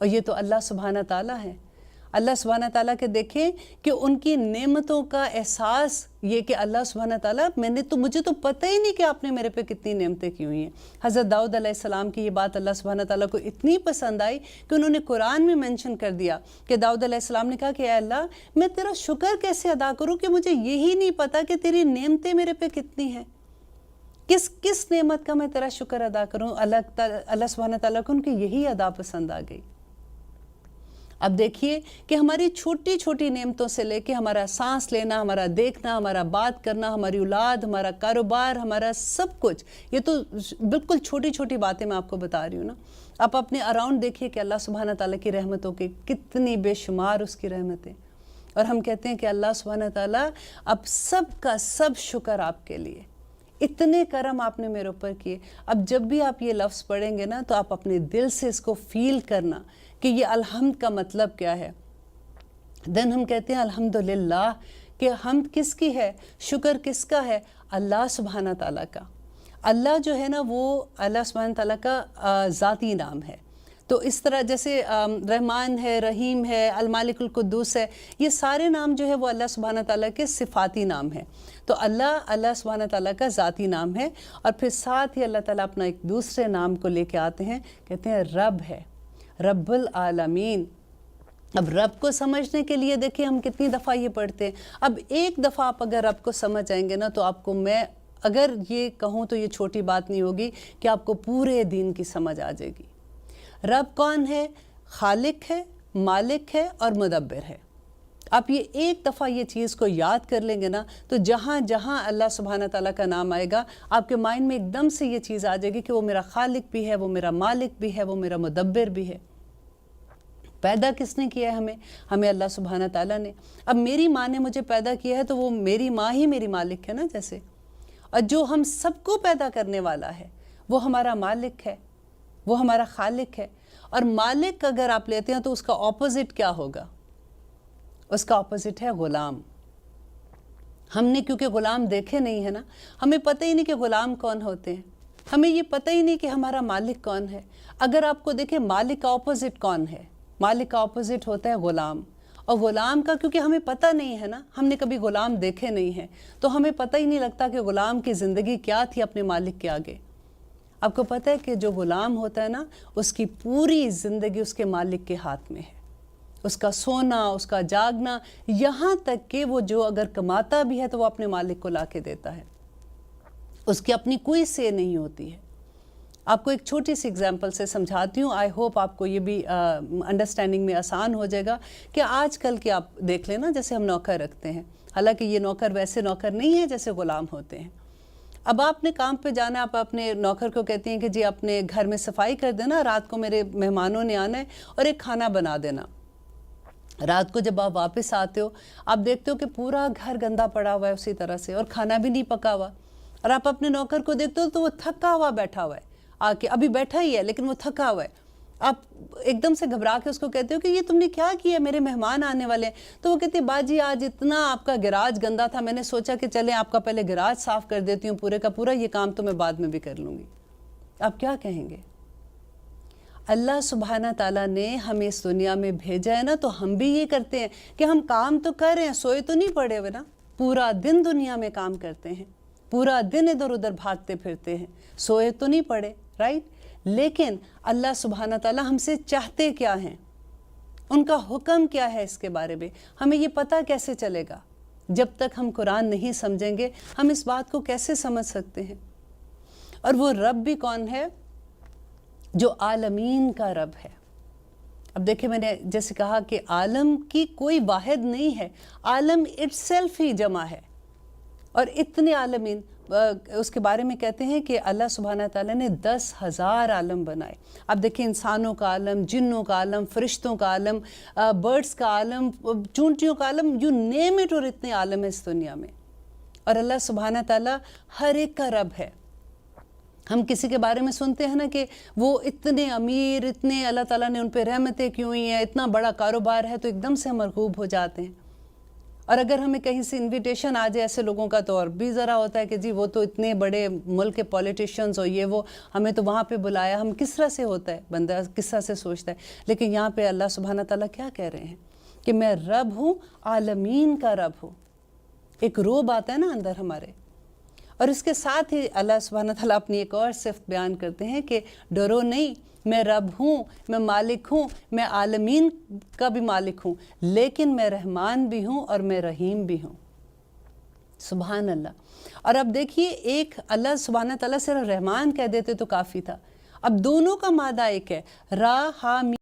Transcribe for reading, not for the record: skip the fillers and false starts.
اور یہ تو اللہ سبحانہ تعالیٰ ہے۔ اللہ سبحانہ تعالیٰ کے دیکھیں کہ ان کی نعمتوں کا احساس یہ کہ اللہ سبحانہ تعالیٰ مجھے تو پتہ ہی نہیں کہ آپ نے میرے پہ کتنی نعمتیں کی ہوئی ہیں۔ حضرت داؤد علیہ السلام کی یہ بات اللہ سبحانہ تعالیٰ کو اتنی پسند آئی کہ انہوں نے قرآن میں منشن کر دیا کہ داؤد علیہ السلام نے کہا کہ اے اللہ میں تیرا شکر کیسے ادا کروں کہ مجھے یہی نہیں پتہ کہ تیری نعمتیں میرے پہ کتنی ہیں، کس نعمت کا میں تیرا شکر ادا کروں۔ اللہ سبحانہ تعالیٰ کو ان کی یہی ادا پسند آ گئی۔ اب دیکھیے کہ ہماری چھوٹی چھوٹی نعمتوں سے لے کے ہمارا سانس لینا، ہمارا دیکھنا، ہمارا بات کرنا، ہماری اولاد، ہمارا کاروبار، ہمارا سب کچھ، یہ تو بالکل چھوٹی چھوٹی باتیں میں آپ کو بتا رہی ہوں نا۔ آپ اپنے اراؤنڈ دیکھیے کہ اللہ سبحانہ تعالیٰ کی رحمتوں کے کتنی بے شمار اس کی رحمتیں، اور ہم کہتے ہیں کہ اللہ سبحانہ تعالیٰ اب سب کا سب شکر آپ کے لیے، اتنے کرم آپ نے میرے اوپر کیے۔ اب جب بھی آپ یہ لفظ پڑھیں گے نا تو آپ اپنے دل سے اس کو فیل کرنا کہ یہ الحمد کا مطلب کیا ہے۔ دن ہم کہتے ہیں الحمدللہ، کہ حمد کس کی ہے، شکر کس کا ہے، اللہ سبحانہ تعالیٰ کا۔ اللہ جو ہے نا وہ اللہ سبحانہ تعالیٰ کا ذاتی نام ہے۔ تو اس طرح جیسے رحمان ہے، رحیم ہے، المالک القدوس ہے، یہ سارے نام جو ہے وہ اللہ سبحانہ تعالیٰ کے صفاتی نام ہیں۔ تو اللہ سبحانہ تعالیٰ کا ذاتی نام ہے، اور پھر ساتھ ہی اللہ تعالیٰ اپنا ایک دوسرے نام کو لے کے آتے ہیں، کہتے ہیں رب ہے، رب العالمین۔ اب رب کو سمجھنے کے لیے دیکھیں ہم کتنی دفعہ یہ پڑھتے ہیں۔ اب ایک دفعہ آپ اگر رب کو سمجھ جائیں گے نا تو آپ کو میں اگر یہ کہوں تو یہ چھوٹی بات نہیں ہوگی کہ آپ کو پورے دین کی سمجھ آ جائے گی۔ رب کون ہے؟ خالق ہے، مالک ہے اور مدبر ہے۔ آپ یہ ایک دفعہ یہ چیز کو یاد کر لیں گے نا تو جہاں جہاں اللہ سبحانہ تعالیٰ کا نام آئے گا آپ کے مائنڈ میں ایک دم سے یہ چیز آ جائے گی کہ وہ میرا خالق بھی ہے، وہ میرا مالک بھی ہے، وہ میرا مدبر بھی ہے۔ پیدا کس نے کیا ہے ہمیں اللہ سبحانہ تعالیٰ نے۔ اب میری ماں نے مجھے پیدا کیا ہے تو وہ میری ماں ہی میری مالک ہے نا جیسے، اور جو ہم سب کو پیدا کرنے والا ہے وہ ہمارا مالک ہے، وہ ہمارا خالق ہے۔ اور مالک اگر آپ لیتے ہیں تو اس کا اپوزٹ کیا ہوگا؟ اس کا اپوزٹ ہے غلام۔ ہم نے کیونکہ غلام دیکھے نہیں ہے نا، ہمیں پتہ ہی نہیں کہ غلام کون ہوتے ہیں، ہمیں یہ پتہ ہی نہیں کہ ہمارا مالک کون ہے۔ اگر آپ کو دیکھیں مالک کا اپوزٹ کون ہے؟ مالک کا اپوزٹ ہوتا ہے غلام۔ اور غلام کا کیونکہ ہمیں پتہ نہیں ہے نا، ہم نے کبھی غلام دیکھے نہیں ہیں تو ہمیں پتہ ہی نہیں لگتا کہ غلام کی زندگی کیا تھی اپنے مالک کے آگے۔ آپ کو پتہ ہے کہ جو غلام ہوتا ہے نا اس کی پوری زندگی اس کے مالک کے ہاتھ میں ہے، اس کا سونا، اس کا جاگنا، یہاں تک کہ وہ جو اگر کماتا بھی ہے تو وہ اپنے مالک کو لا کے دیتا ہے، اس کی اپنی کوئی سے نہیں ہوتی ہے۔ آپ کو ایک چھوٹی سی اگزامپل سے سمجھاتی ہوں، آئی ہوپ آپ کو یہ بھی انڈرسٹینڈنگ میں آسان ہو جائے گا کہ آج کل کے آپ دیکھ لیں نا جیسے ہم نوکر رکھتے ہیں، حالانکہ یہ نوکر ویسے نوکر نہیں ہے جیسے غلام ہوتے ہیں۔ اب آپ نے کام پہ جانا ہے، آپ اپنے نوکر کو کہتے ہیں کہ جی اپنے گھر میں صفائی کر دینا، رات کو میرے مہمانوں نے آنا ہے اور ایک کھانا بنا دینا۔ رات کو جب آپ واپس آتے ہو آپ دیکھتے ہو کہ پورا گھر گندا پڑا ہوا ہے اسی طرح سے، اور کھانا بھی نہیں پکا ہوا، اور آپ اپنے نوکر کو دیکھتے ہو تو وہ تھکا ہوا بیٹھا ہوا ہے، آ کے ابھی بیٹھا ہی ہے لیکن وہ تھکا ہوا ہے۔ آپ ایک دم سے گھبرا کے اس کو کہتے ہو کہ یہ تم نے کیا کیا، میرے مہمان آنے والے ہیں۔ تو وہ کہتے ہیں باجی آج اتنا آپ کا گراج گندا تھا، میں نے سوچا کہ چلیں آپ کا پہلے گراج صاف کر دیتی ہوں پورے کا پورا، یہ کام تو میں بعد میں بھی کر لوں گی۔ آپ کیا کہیں گے؟ اللہ سبحانہ تعالیٰ نے ہمیں اس دنیا میں بھیجا ہے نا تو ہم بھی یہ کرتے ہیں کہ ہم کام تو کر رہے ہیں، سوئے تو نہیں پڑے ہوئے نا، پورا دن دنیا میں کام کرتے ہیں، پورا دن ادھر ادھر بھاگتے پھرتے ہیں، سوئے تو نہیں پڑے، رائٹ؟ لیکن اللہ سبحانہ تعالیٰ ہم سے چاہتے کیا ہیں، ان کا حکم کیا ہے، اس کے بارے میں ہمیں یہ پتہ کیسے چلے گا؟ جب تک ہم قرآن نہیں سمجھیں گے ہم اس بات کو کیسے سمجھ سکتے ہیں؟ اور وہ رب بھی کون ہے؟ جو عالمین کا رب ہے۔ اب دیکھیں میں نے جیسے کہا کہ عالم کی کوئی واحد نہیں ہے، عالم اٹ سیلف ہی جمع ہے، اور اتنے عالمین اس کے بارے میں کہتے ہیں کہ اللہ سبحانہ تعالیٰ نے 10,000 عالم بنائے۔ اب دیکھیں انسانوں کا عالم، جنوں کا عالم، فرشتوں کا عالم، برڈز کا عالم، چونٹیوں کا عالم، یو نیم اٹ، اور اتنے عالم ہیں اس دنیا میں، اور اللہ سبحانہ تعالیٰ ہر ایک کا رب ہے۔ ہم کسی کے بارے میں سنتے ہیں نا کہ وہ اتنے امیر، اتنے اللہ تعالیٰ نے ان پہ رحمتیں کی ہوئی ہیں، اتنا بڑا کاروبار ہے، تو ایک دم سے ہم مرغوب ہو جاتے ہیں، اور اگر ہمیں کہیں سے انویٹیشن آ جائے ایسے لوگوں کا تو اور بھی ذرا ہوتا ہے کہ جی وہ تو اتنے بڑے ملک کے پولیٹیشینز اور یہ وہ ہمیں تو وہاں پہ بلایا. ہم کس طرح سے ہوتا ہے بندہ کس طرح سے سوچتا ہے. لیکن یہاں پہ اللہ سبحانہ تعالیٰ کیا کہہ رہے ہیں کہ میں رب ہوں, عالمین کا رب ہوں. ایک روب آتا ہے نا اندر ہمارے. اور اس کے ساتھ ہی اللہ سبحانہ تعالیٰ اپنی ایک اور صفت بیان کرتے ہیں کہ ڈرو نہیں, میں رب ہوں, میں مالک ہوں, میں عالمین کا بھی مالک ہوں, لیکن میں رحمان بھی ہوں اور میں رحیم بھی ہوں. سبحان اللہ. اور اب دیکھیے ایک اللہ سبحانہ تعالیٰ صرف رحمان کہہ دیتے تو کافی تھا. اب دونوں کا مادہ ایک ہے, را ہا